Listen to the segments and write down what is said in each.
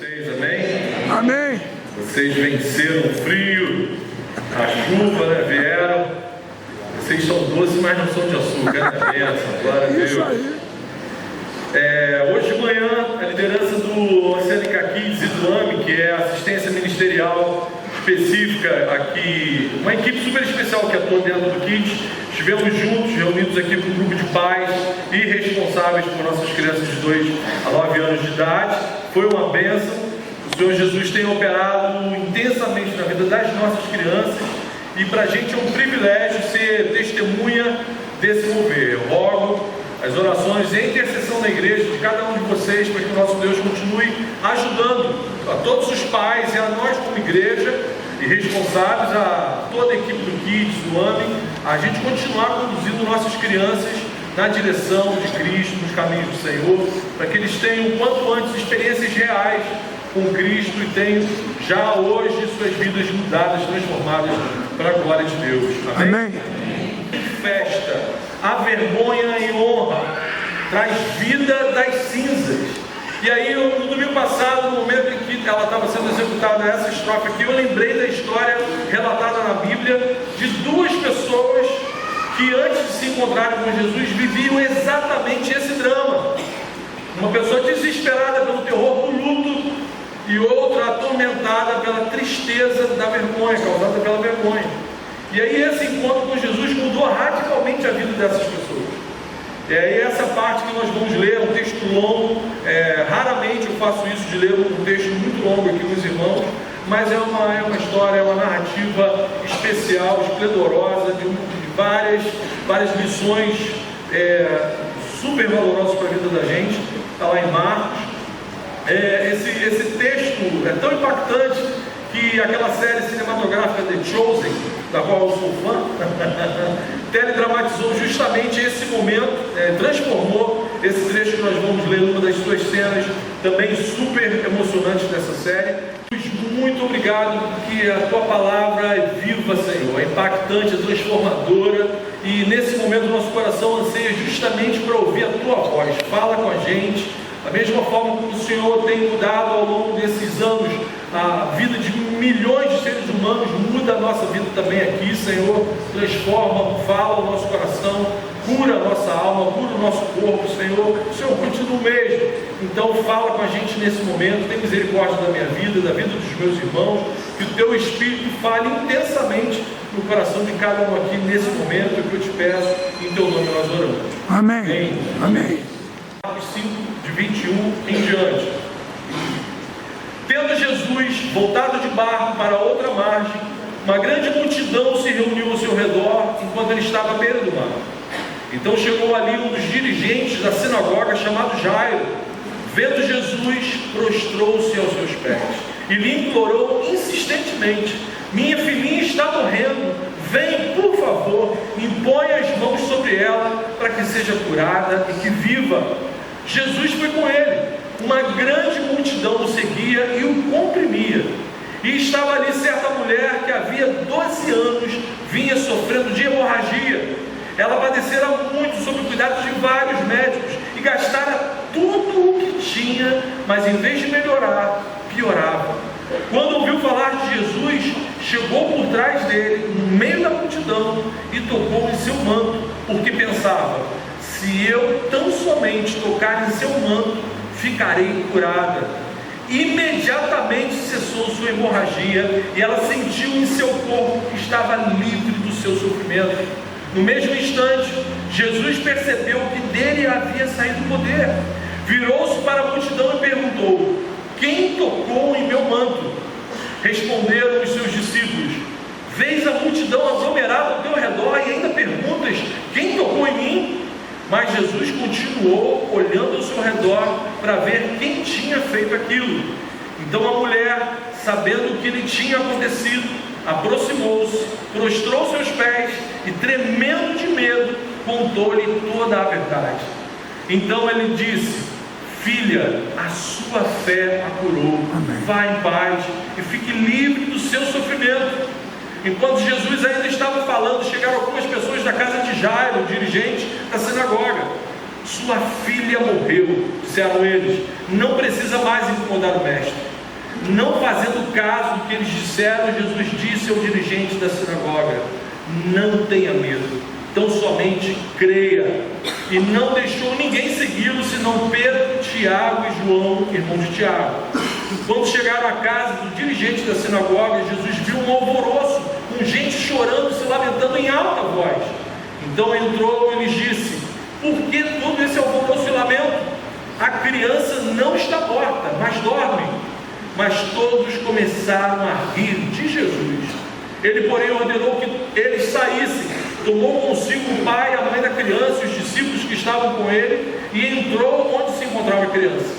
Vocês, amém? Amém. Vocês venceram o frio, a chuva, né? Vieram. Vocês são doces, mas não são de açúcar, né? Benção, glória a Deus. Isso aí. Hoje de manhã, a liderança do Oceânica Kids e do AME, que é a assistência ministerial específica aqui, uma equipe super especial que atua dentro do Kids, estivemos juntos, reunidos aqui com um grupo de pais e responsáveis por nossas crianças de 2 a 9 anos de idade. Foi uma bênção. O Senhor Jesus tem operado intensamente na vida das nossas crianças e para a gente é um privilégio ser testemunha desse mover. Eu rogo as orações e a intercessão da igreja de cada um de vocês para que o nosso Deus continue ajudando a todos os pais e a nós como igreja e responsáveis, a toda a equipe do Kids, do AME, a gente continuar conduzindo nossas crianças na direção de Cristo, nos caminhos do Senhor, para que eles tenham o quanto antes experiências reais com Cristo e tenham já hoje suas vidas mudadas, transformadas para a glória de Deus. Amém? Amém. Festa, a vergonha e honra traz vida das cinzas. E aí, no domingo passado, no momento em que ela estava sendo executada essa estrofe aqui, eu lembrei da história relatada na Bíblia de duas pessoas que antes de se encontrarem com Jesus viviam exatamente esse drama. Uma pessoa desesperada pelo terror do luto e outra atormentada pela tristeza da vergonha, causada pela vergonha. E aí esse encontro com Jesus mudou radicalmente a vida dessas pessoas. E aí essa parte que nós vamos ler, um texto longo, raramente eu faço isso de ler um texto muito longo aqui com os irmãos, mas é uma história, é uma narrativa especial, esplendorosa, de várias lições super valorosas para a vida da gente. Está lá em Marcos. Esse texto é tão impactante que aquela série cinematográfica The Chosen, da qual eu sou fã, teledramatizou justamente esse momento, transformou esse trecho que nós vamos ler numa das suas cenas também super emocionantes dessa série. Muito obrigado, porque a tua palavra é viva, Senhor, é impactante, é transformadora, e nesse momento o nosso coração anseia justamente para ouvir a tua voz. Fala com a gente, da mesma forma como o Senhor tem mudado ao longo desses anos a vida de milhões de seres humanos, muda a nossa vida também aqui, Senhor. Transforma, fala o nosso coração, cura a nossa alma, cura o nosso corpo, Senhor. O Senhor continua o mesmo. Então fala com a gente nesse momento, tem misericórdia da minha vida, da vida dos meus irmãos, que o teu Espírito fale intensamente no coração de cada um aqui nesse momento, é o que eu te peço, em teu nome nós oramos. Amém. Amém. Marcos 5, de 21 em diante. Tendo Jesus voltado de barco para outra margem, uma grande multidão se reuniu ao seu redor enquanto ele estava à beira do mar. Então chegou ali um dos dirigentes da sinagoga, chamado Jairo. Vendo Jesus, prostrou-se aos seus pés e lhe implorou insistentemente: minha filhinha está morrendo, vem, por favor, impõe as mãos sobre ela para que seja curada e que viva. Jesus foi com ele. Uma grande multidão o seguia e o comprimia. E estava ali certa mulher que havia 12 anos vinha sofrendo de hemorragia. Ela padecera muito sob o cuidado de vários médicos e gastara tudo o que tinha, mas em vez de melhorar, piorava. Quando ouviu falar de Jesus, chegou por trás dele, no meio da multidão, e tocou em seu manto, porque pensava: se eu tão somente tocar em seu manto, ficarei curada. Imediatamente cessou sua hemorragia e ela sentiu em seu corpo que estava livre do seu sofrimento. No mesmo instante, Jesus percebeu que dele havia saído poder. Virou-se para a multidão e perguntou: quem tocou em meu manto? Responderam os seus discípulos: vês a multidão aglomerada ao teu redor e ainda perguntas: quem tocou em mim? Mas Jesus continuou olhando ao seu redor para ver quem tinha feito aquilo. Então a mulher, sabendo o que lhe tinha acontecido, aproximou-se, prostrou seus pés e, tremendo de medo, contou-lhe toda a verdade. Então ele disse: filha, a sua fé a curou. Amém. Vá em paz e fique livre do seu sofrimento. Enquanto Jesus ainda estava falando, chegaram algumas pessoas da casa de Jairo, dirigente da sinagoga. Sua filha morreu, disseram eles, não precisa mais incomodar o mestre. Não fazendo caso do que eles disseram, Jesus disse ao dirigente da sinagoga: não tenha medo, tão somente creia. E não deixou ninguém segui-lo, senão Pedro, Tiago e João, irmãos de Tiago. Quando chegaram à casa do dirigente da sinagoga, Jesus viu um alvoroço, com gente chorando, se lamentando em alta voz. Então entrou e lhes disse: por que todo esse alvoroço e lamento? A criança não está morta, mas dorme. Mas todos começaram a rir de Jesus. Ele, porém, ordenou que eles saíssem. Tomou consigo o pai, a mãe da criança e os discípulos que estavam com ele, e entrou onde se encontrava a criança.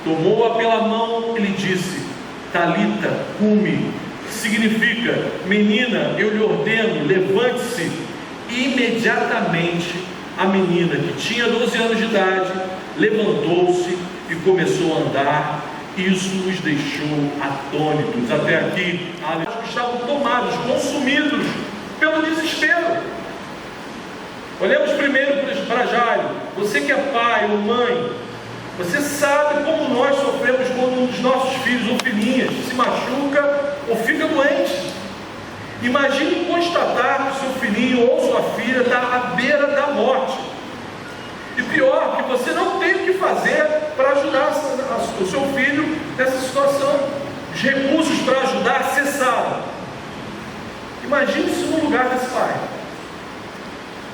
Tomou-a pela mão e lhe disse: Talita, cumi, que significa: menina, eu lhe ordeno, levante-se. Imediatamente a menina, que tinha 12 anos de idade, levantou-se e começou a andar. Isso os deixou atônitos. Até aqui, que estavam tomados, consumidos pelo desespero. Olhamos primeiro para Jairo. Você que é pai ou mãe, você sabe como nós sofremos quando um dos nossos filhos ou filhinhas se machuca ou fica doente. Imagine constatar que seu filhinho ou sua filha está à beira da morte. E pior, que você não tem o que fazer para ajudar o seu filho nessa situação. Os recursos para ajudar cessaram. Imagine-se no lugar desse pai.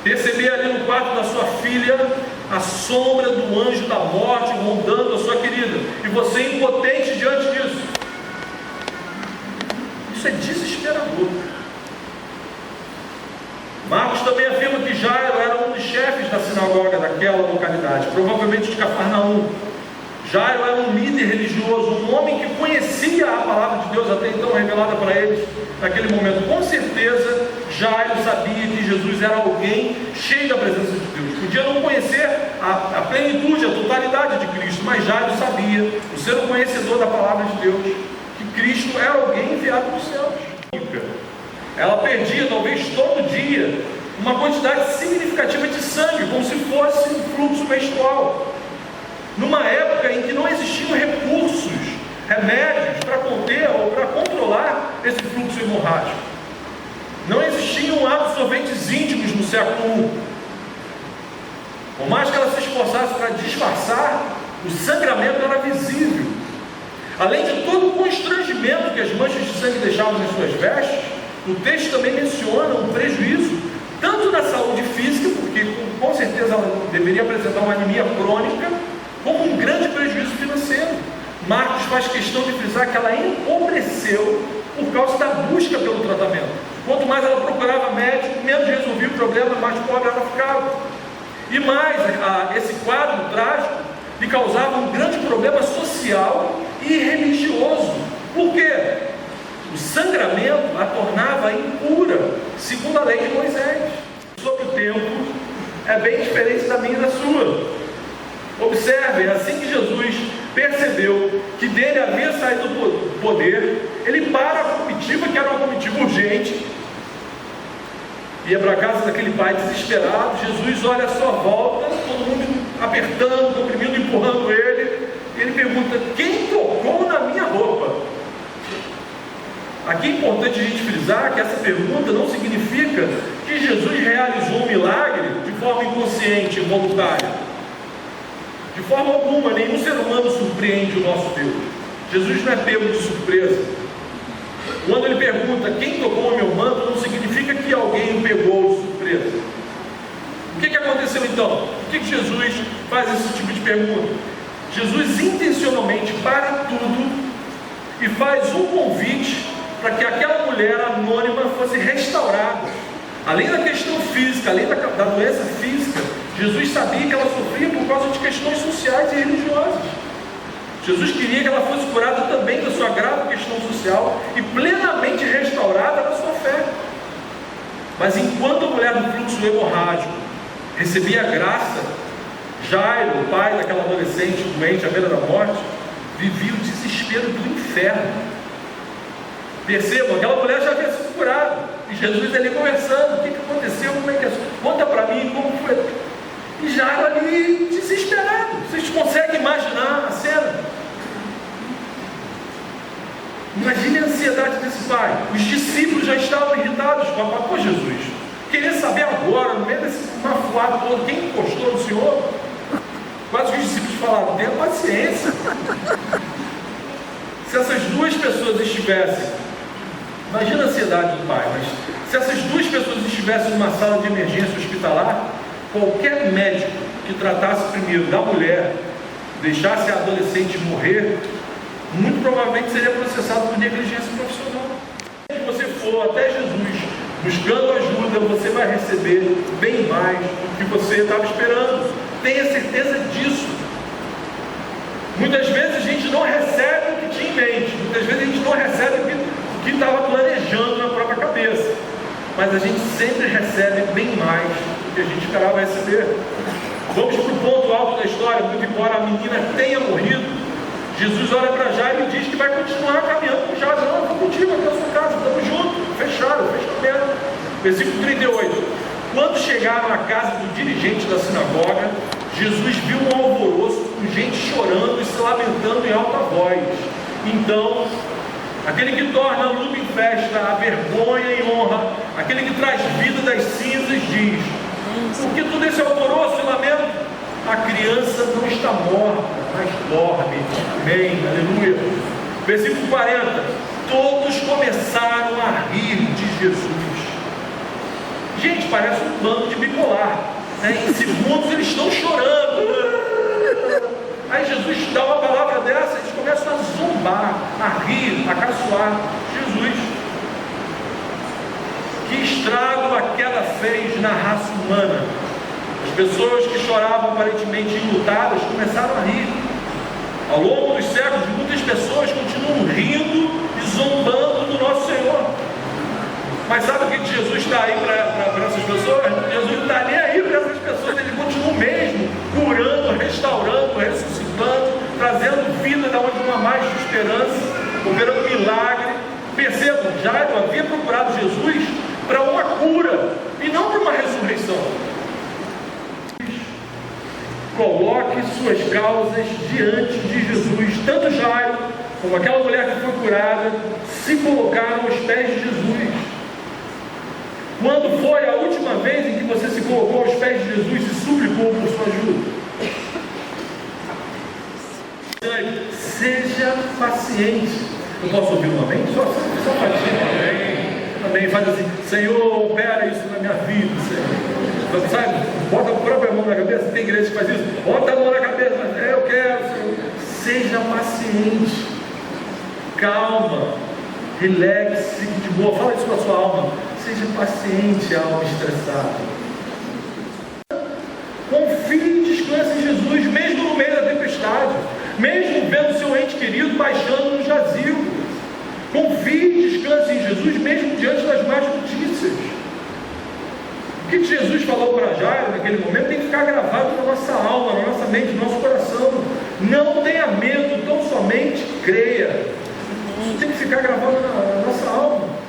Perceber ali no quarto da sua filha a sombra do anjo da morte rondando a sua querida, e você impotente diante disso. Isso é desesperador. Marcos também afirma que Jairo era um dos chefes da sinagoga daquela localidade, provavelmente de Cafarnaum. Jairo era um líder religioso, um homem que conhecia a palavra de Deus até então revelada para eles naquele momento. Com certeza, Jairo sabia que Jesus era alguém cheio da presença de Deus. Podia não conhecer a plenitude, a totalidade de Cristo, mas Jairo sabia, por ser um conhecedor da palavra de Deus, que Cristo era alguém enviado dos céus. Ela perdia, talvez todo dia, uma quantidade significativa de sangue, como se fosse um fluxo menstrual. Numa época em que não existiam recursos, remédios para conter ou para controlar esse fluxo hemorrágico. Não existiam absorventes íntimos no século I. Por mais que ela se esforçasse para disfarçar, o sangramento era visível. Além de todo o constrangimento que as manchas de sangue deixavam nas suas vestes, o texto também menciona um prejuízo, tanto na saúde física, porque com certeza ela deveria apresentar uma anemia crônica, como um grande prejuízo financeiro. Marcos faz questão de frisar que ela empobreceu por causa da busca pelo tratamento. Quanto mais ela procurava médico, menos resolvia o problema, mais pobre ela ficava. E mais, esse quadro trágico lhe causava um grande problema social e religioso. Por quê? O sangramento a tornava impura, segundo a lei de Moisés. Sobre o tempo, é bem diferente da minha e da sua. Observe, assim que Jesus percebeu que dele havia saído o poder, ele para a comitiva, que era uma comitiva urgente, ia para a casa daquele pai desesperado. Jesus olha à sua volta, todo mundo apertando, comprimindo, empurrando ele, e ele pergunta: quem tocou na minha roupa? Aqui é importante a gente frisar que essa pergunta não significa que Jesus realizou um milagre de forma inconsciente, involuntária. De forma alguma, nenhum ser humano surpreende o nosso Deus. Jesus não é pego de surpresa. Quando ele pergunta quem tocou o meu manto, não significa que alguém o pegou de surpresa. O que aconteceu então? Por que Jesus faz esse tipo de pergunta? Jesus intencionalmente para tudo e faz um convite para que aquela mulher anônima fosse restaurada. Além da questão física, além da doença física, Jesus sabia que ela sofria por causa de questões sociais e religiosas. Jesus queria que ela fosse curada também da sua grave questão social e plenamente restaurada na sua fé. Mas enquanto a mulher do fluxo hemorrágico recebia a graça, Jairo, o pai daquela adolescente doente à beira da morte, vivia o desespero do inferno. Percebam, aquela mulher já havia sido curada, e Jesus ali conversando: o que aconteceu, como é que é? Conta para mim como foi. E Jairo ali desesperado. Vocês conseguem imaginar a cena? Imagine a ansiedade desse pai. Os discípulos já estavam irritados com a palavra. Pô, Jesus, querer saber agora, no meio desse mafuado todo, quem encostou no Senhor? Quase que os discípulos falaram, tenha paciência. Se essas duas pessoas estivessem, imagina a ansiedade do pai, mas se essas duas pessoas estivessem numa sala de emergência hospitalar, qualquer médico que tratasse primeiro da mulher, deixasse a adolescente morrer, muito provavelmente seria processado por negligência profissional. Se você for até Jesus buscando ajuda, você vai receber bem mais do que você estava esperando. Tenha certeza disso. Muitas vezes a gente não recebe o que tinha em mente, muitas vezes a gente não recebe o que estava planejando na própria cabeça, mas a gente sempre recebe bem mais do que a gente esperava receber. Vamos para o ponto alto da história. Muito embora a menina tenha morrido, Jesus olha para Jairo e diz que vai continuar caminhando com Jairo. Não, vou contigo até a sua casa, estamos juntos, fecharam, fechamento. Versículo 38. Quando chegaram à casa do dirigente da sinagoga, Jesus viu um alvoroço com gente chorando e se lamentando em alta voz. Então, aquele que torna a luta em festa, a vergonha em honra, aquele que traz vida das cinzas, diz: por que todo esse alvoroço e lamento? A criança não está morta, mas dorme. Amém, aleluia. Versículo 40. Todos começaram a rir de Jesus. Gente, parece um plano de bipolar, né? Em segundos eles estão chorando. Aí Jesus dá uma palavra dessa, eles começam a zombar, a rir, a caçoar. Jesus, que estrago a queda fez na raça humana. As pessoas que choravam aparentemente enlutadas começaram a rir. Ao longo dos séculos, muitas pessoas continuam rindo e zombando do nosso Senhor. Mas sabe o que Jesus está aí para essas pessoas? Jesus não está nem aí para essas pessoas. Ele continua mesmo curando, restaurando, ressuscitando, trazendo vida da onde não há mais esperança, operando milagre. Percebam, Jairo havia procurado Jesus para uma cura e não para uma ressurreição. Coloque suas causas diante de Jesus. Tanto Jairo como aquela mulher que foi curada se colocaram aos pés de Jesus. Quando foi a última vez em que você se colocou aos pés de Jesus e suplicou por sua ajuda? Seja paciente. Eu posso ouvir um amém? Só paciente. Amém. Amém. Faz assim: Senhor, opera isso na minha vida, Senhor. Sabe? Bota a própria mão na cabeça. Tem igreja que faz isso. Bota a mão na cabeça. Eu quero, Senhor. Seja paciente. Calma. Relaxe. Fique de boa. Fala isso com a sua alma. Seja paciente, alma estressada. Confie e descanse em Jesus, mesmo no meio da tempestade, mesmo vendo seu ente querido baixando no jazigo. Confie e descanse em Jesus, mesmo diante das más notícias. O que Jesus falou para Jairo naquele momento tem que ficar gravado na nossa alma, na nossa mente, no nosso coração. Não tenha medo, tão somente creia. Isso tem que ficar gravado na nossa alma.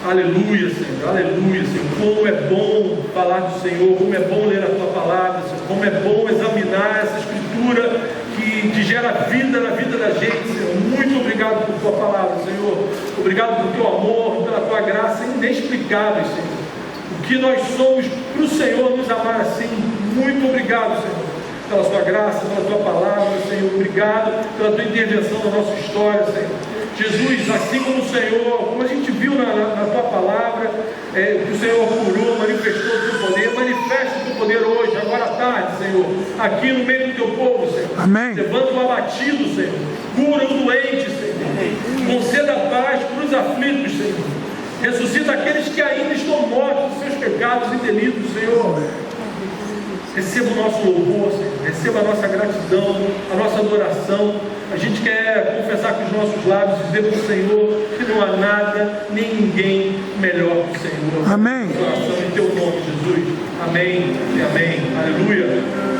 Aleluia, Senhor, aleluia, Senhor. Como é bom falar do Senhor, como é bom ler a Tua palavra, Senhor. Como é bom examinar essa Escritura que gera vida na vida da gente, Senhor. Muito obrigado por Tua palavra, Senhor. Obrigado por Teu amor, pela Tua graça inexplicável, Senhor. O que nós somos para o Senhor nos amar assim. Muito obrigado, Senhor, pela Sua graça, pela Tua palavra, Senhor. Obrigado pela Tua intervenção na nossa história, Senhor. Jesus, assim como o Senhor, como a gente viu na Tua palavra, que o Senhor curou, manifestou o Teu poder, manifesta o Teu poder hoje, agora à tarde, Senhor, aqui no meio do Teu povo, Senhor. Amém. Levanta o abatido, Senhor. Cura o doente, Senhor. Conceda paz para os aflitos, Senhor. Ressuscita aqueles que ainda estão mortos dos seus pecados e delitos, Senhor. Receba o nosso louvor, Senhor. Receba a nossa gratidão, a nossa adoração. A gente quer confessar com os nossos lábios e dizer para o Senhor que não há nada, nem ninguém melhor que o Senhor. Amém. Em teu nome, Jesus. Amém e amém. Aleluia.